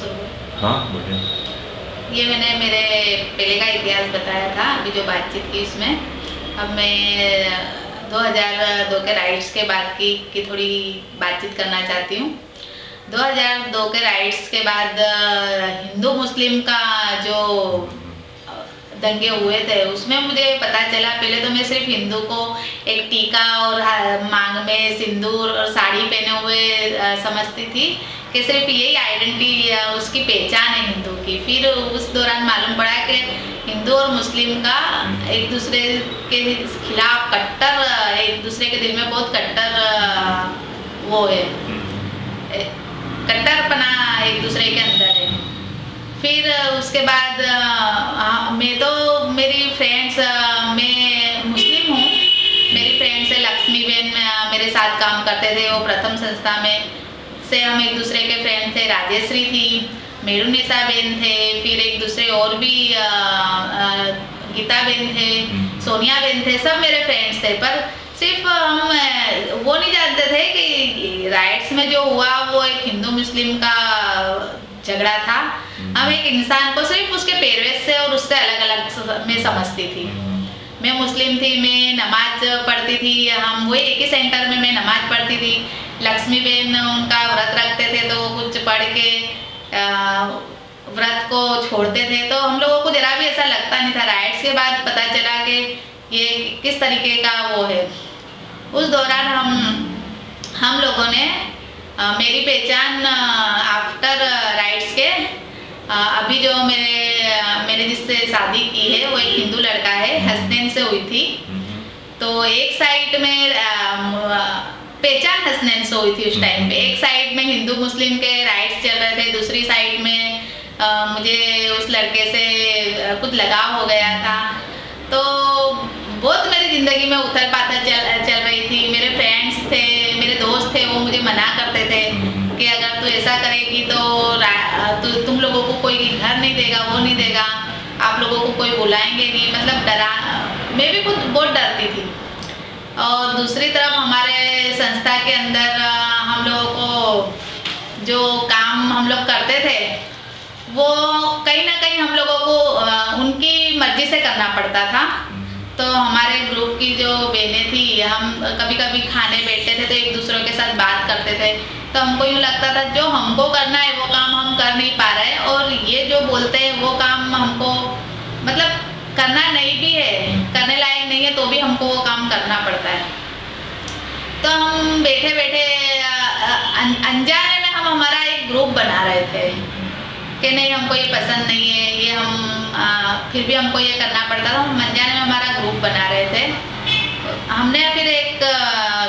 शुरू? हाँ बढ़िया। ये मैंने मेरे पहले का इतिहास बताया था, अभी जो बातचीत की उसमें। अब मैं 2002 के राइट्स के बाद की थोड़ी बातचीत करना चाहती हूँ। 2002 के राइट्स के बाद हिंदू मुस्लिम का जो दंगे हुए थे उसमें मुझे पता चला, पहले तो मैं सिर्फ हिंदू को एक टीका और मांग में सिंदूर और साड़ी पहने हुए समझती थी कि सिर्फ यही आइडेंटिटी उसकी पहचान है हिंदू की। फिर उस दौरान मालूम पड़ा कि हिंदू और मुस्लिम का एक दूसरे के खिलाफ कट्टर, एक दूसरे के दिल में बहुत कट्टर वो है, कट्टरपना एक दूसरे के अंदर है। फिर उसके बाद मैं तो मेरी फ्रेंड्स, मैं मुस्लिम हूँ, मेरी फ्रेंड्स है लक्ष्मी बेन मेरे साथ काम करते थे, वो प्रथम संस्था में से हम एक दूसरे के फ्रेंड थे। राजेश्री थी, मेरुनिसा बेन थे, फिर एक दूसरे और भी गीता बेन थे, सोनिया बेन थे, सब मेरे फ्रेंड्स थे। पर सिर्फ हम वो नहीं जानते थे कि राइट्स में जो हुआ वो एक हिंदू मुस्लिम का झगड़ा था। हम एक इंसान को सिर्फ उसके पहरवेश से और उससे अलग अलग मैं समझती थी। मैं मुस्लिम थी, मैं नमाज पढ़ती थी, हम वही एक ही सेंटर में मैं नमाज पढ़ती थी। लक्ष्मी बेन उनका व्रत रखते थे तो कुछ पढ़ के व्रत को छोड़ते थे, तो हम लोगों को जरा भी ऐसा लगता नहीं था। राइट्स के बाद पता चला कि ये किस तरीके का वो है। उस दौरान हम लोगों ने मेरी पहचान आफ्टर राइट्स के, अभी जो मैंने जिससे शादी की है वो एक हिंदू लड़का है, हसनैन से हुई थी। तो एक साइड में पहचान हसनैन से हुई थी उस टाइम पे। एक साइड में हिंदू मुस्लिम के राइट्स चल रहे थे, दूसरी साइड में मुझे उस लड़के से कुछ लगाव हो गया था। तो बहुत मेरी ज़िंदगी में उथल पाथल चल रही थी। मेरे फ्रेंड्स थे, मेरे दोस्त थे, वो मुझे मना करते थे कि अगर तू ऐसा करेगी तो तुम लोगों को कोई घर नहीं देगा, वो नहीं देगा, आप लोगों को कोई बुलाएंगे नहीं, मतलब डरा। मैं भी खुद बहुत डरती थी। और दूसरी तरफ हमारे संस्था के अंदर हम लोगों को जो काम हम लोग करते थे वो कहीं ना कहीं हम लोगों को उनकी मर्जी से करना पड़ता था। तो हमारे ग्रुप की जो बहनें थी, हम कभी कभी खाने बैठते थे तो एक दूसरे के साथ बात करते थे, तो हमको यूँ लगता था जो हमको करना है वो काम हम कर नहीं पा रहे, और ये जो बोलते हैं वो काम हमको मतलब करना नहीं भी है, करने लायक नहीं है, तो भी हमको वो काम करना पड़ता है। तो हम बैठे बैठे अनजाने में हम हमारा एक ग्रुप बना रहे थे कि नहीं हमको ये पसंद नहीं है, ये हम फिर भी हमको ये करना पड़ता था। हम अनजाने में हमारा ग्रुप बना रहे थे। हमने फिर एक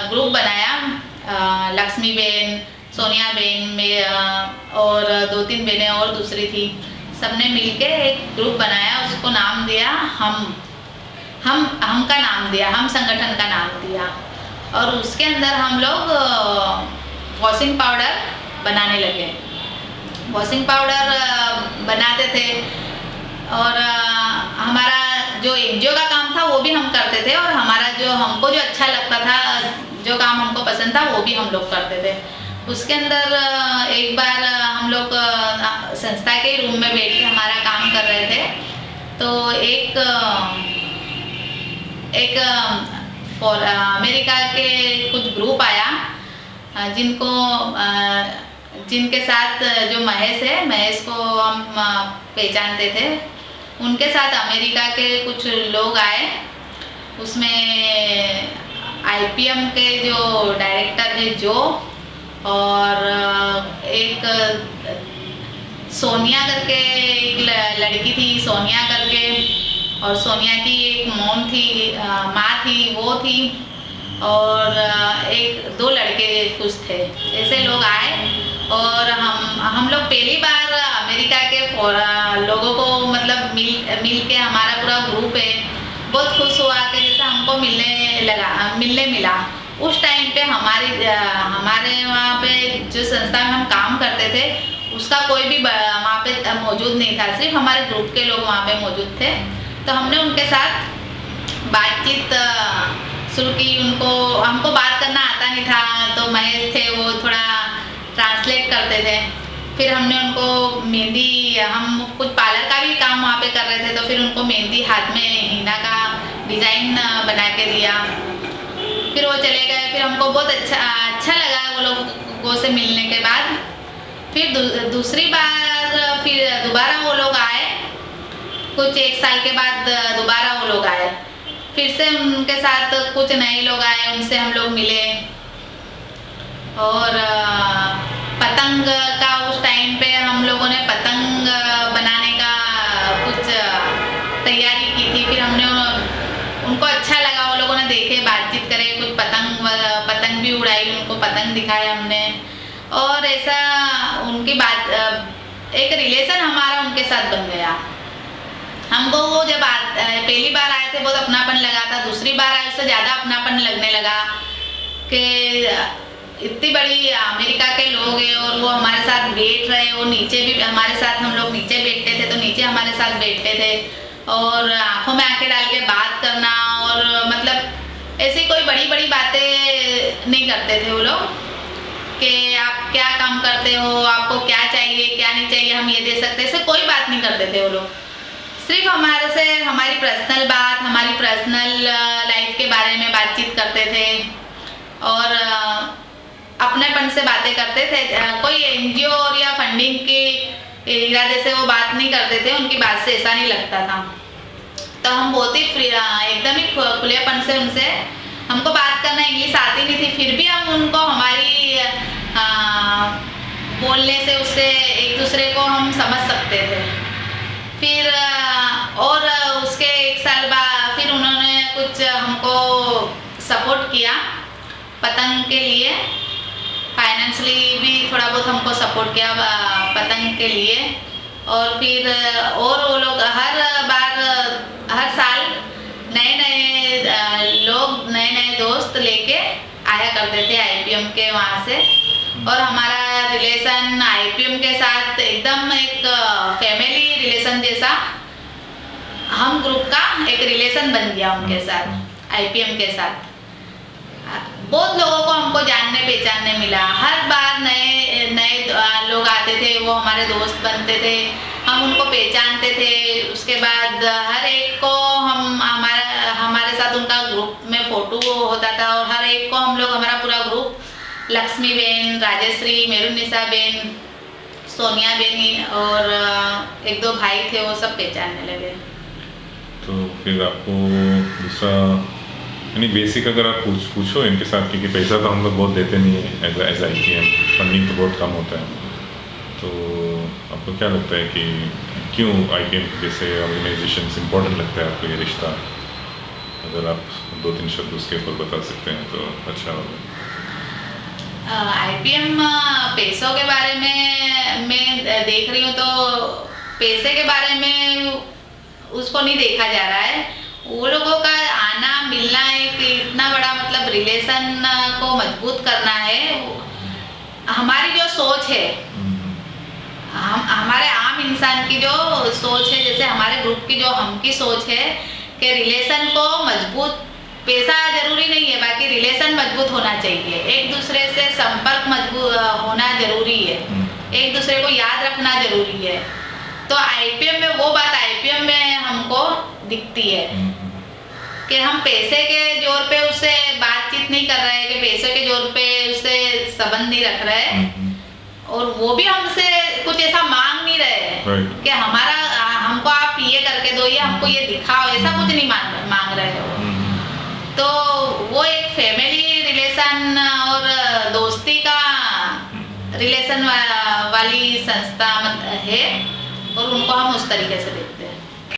ग्रुप बनाया, लक्ष्मी बेन, सोनिया बेन में और 2-3 बहनें और दूसरी थी, सबने मिलके एक ग्रुप बनाया, उसको नाम दिया हम का नाम दिया, हम संगठन का नाम दिया। और उसके अंदर हम लोग वॉशिंग पाउडर बनाने लगे। वॉशिंग पाउडर बनाते थे और हमारा जो एनजीओ का काम था वो भी हम करते थे, और हमारा जो हमको जो अच्छा लगता था, जो काम हमको पसंद था वो भी हम लोग करते थे। उसके अंदर एक बार हम लोग संस्था के रूम में बैठ के हमारा काम कर रहे थे, तो एक अमेरिका के कुछ ग्रुप आया जिनके साथ जो महेश को हम पहचानते थे, उनके साथ अमेरिका के कुछ लोग आए। उसमें आईपीएम के जो डायरेक्टर है जो, और एक सोनिया करके एक लड़की थी, सोनिया करके, और सोनिया की एक मॉम थी, माँ थी, वो थी, और 1-2 लड़के कुछ थे। ऐसे लोग आए और हम लोग पहली बार अमेरिका के लोगों को मतलब मिल के, हमारा पूरा ग्रुप है, बहुत खुश हुआ कि जैसे हमको मिलने मिला। उस टाइम पे हमारे वहाँ पे जो संस्था में हम काम करते थे उसका कोई भी वहाँ पे मौजूद नहीं था, सिर्फ हमारे ग्रुप के लोग वहाँ पे मौजूद थे। तो हमने उनके साथ बातचीत शुरू की। हमको बात करना आता नहीं था, तो महेश थे वो थोड़ा ट्रांसलेट करते थे। फिर हमने उनको मेहंदी, हम कुछ पार्लर का भी काम वहाँ पे कर रहे थे, तो फिर उनको मेहंदी हाथ में हीना का डिज़ाइन बना के दिया। फिर वो चले गए। फिर हमको बहुत अच्छा लगा वो लोगों से मिलने के बाद। फिर दूसरी बार फिर दोबारा वो लोग आए, कुछ 1 साल के बाद दोबारा वो लोग आए। फिर से उनके साथ कुछ नए लोग आए, उनसे हम लोग मिले। और पतंग का उस टाइम पे हम लोगों ने पतंग बनाने का कुछ तैयारी की थी। फिर हमने उनको अच्छा लगा, वो लोगों ने देखे, बातचीत करे, कुछ पतंग भी उड़ाई, उनको पतंग दिखाया हमने। और ऐसा उनकी बात, एक रिलेशन हमारा उनके साथ बन गया। हमको वो जब पहली बार आए थे बहुत अपनापन लगा था, दूसरी बार आए उससे ज़्यादा अपनापन लगने लगा कि इतनी बड़ी अमेरिका के लोग हैं और वो हमारे साथ बैठ रहे। वो नीचे भी हमारे साथ, हम लोग नीचे बैठते थे तो नीचे हमारे साथ बैठते थे, और आंखों में आंखें डाल के बात करना, और मतलब ऐसी कोई बड़ी बड़ी बातें नहीं करते थे वो लोग कि आप क्या काम करते हो, आपको क्या चाहिए क्या नहीं चाहिए, हम ये दे सकते, ऐसे कोई बात नहीं करते थे वो लोग। सिर्फ हमारे से हमारी पर्सनल बात, हमारी पर्सनल लाइफ के बारे में बातचीत करते थे और अपनेपन से बातें करते थे। कोई एनजीओ और या फंडिंग के इरादे से वो बात नहीं करते थे, उनकी बात से ऐसा नहीं लगता था। तो हम बहुत ही एकदम ही खुलेपन से उनसे, हमको बात करना इंग्लिश आती नहीं थी, फिर भी हम उनको हमारी बोलने से उससे एक दूसरे को हम समझ सकते थे। फिर और उसके 1 साल बाद फिर उन्होंने कुछ हमको सपोर्ट किया पतंग के लिए, फाइनेंशियली भी थोड़ा बहुत हमको सपोर्ट किया पतंग के लिए। और फिर और वो लोग हर साल नए नए लोग, नए नए दोस्त लेके आया करते थे आईपीएम के वहाँ से। और हमारा रिलेशन आईपीएम के साथ एकदम एक फैमिली रिलेशन जैसा, हम ग्रुप का एक रिलेशन बन गया उनके साथ, आईपीएम के साथ। बहुत लोगों को हमको जानने पहचानने मिला। हर बार नए नए लोग आते थे, वो हमारे दोस्त बनते थे, हम उनको पहचानते थे। उसके बाद हर एक को हमारे साथ उनका ग्रुप में फोटो होता था, और हर एक को हम लोग, हमारा पूरा ग्रुप, लक्ष्मी बहन, राजश्री, मेरुनिसा बहन, सोनिया बहन और 1-2 भाई थे, वो सब पहचानने लगे। तो फिर आपको दूसरा यानी बेसिक अगर आप पूछो इनके साथ, क्योंकि पैसा तो हम लोग बहुत देते नहीं है एज आईपीएम, फंडिंग तो बहुत कम होता है, तो आपको क्या लगता है कि क्यों आईपीएम जैसे ऑर्गेनाइजेशन इम्पोर्टेंट लगता है आपको ये रिश्ता? अगर आप 2-3 शब्द उसके ऊपर बता सकते हैं तो अच्छा होगा। आईपीएम पैसों के बारे में मैं देख रही हूँ, तो पैसे के बारे में उसको नहीं देखा जा रहा है। वो लोगों का आना मिलना एक इतना बड़ा मतलब रिलेशन को मजबूत करना है। हमारी जो सोच है, हमारे आम इंसान की जो सोच है, जैसे हमारे ग्रुप की जो हम की सोच है कि रिलेशन को मजबूत, पैसा जरूरी नहीं है, बाकी रिलेशन मजबूत होना चाहिए, एक दूसरे से संपर्क मजबूत होना जरूरी है, एक दूसरे को याद रखना जरूरी है। तो आईपीएम में वो बात, आईपीएम में हमको दिखती है कि हम पैसे के जोर पे उससे बातचीत नहीं कर रहे हैं, कि पैसे के जोर पे उससे संबंध नहीं रख रहे हैं, और वो भी हमसे कुछ ऐसा मांग नहीं रहे कि हमको आप ये करके दो, ये हमको ये दिखाओ, ऐसा कुछ नहीं मांग रहे हो। तो वो एक फैमिली रिलेशन और दोस्ती का रिलेशन वाली संस्था है, और उनको हम उस तरीके से देखते हैं।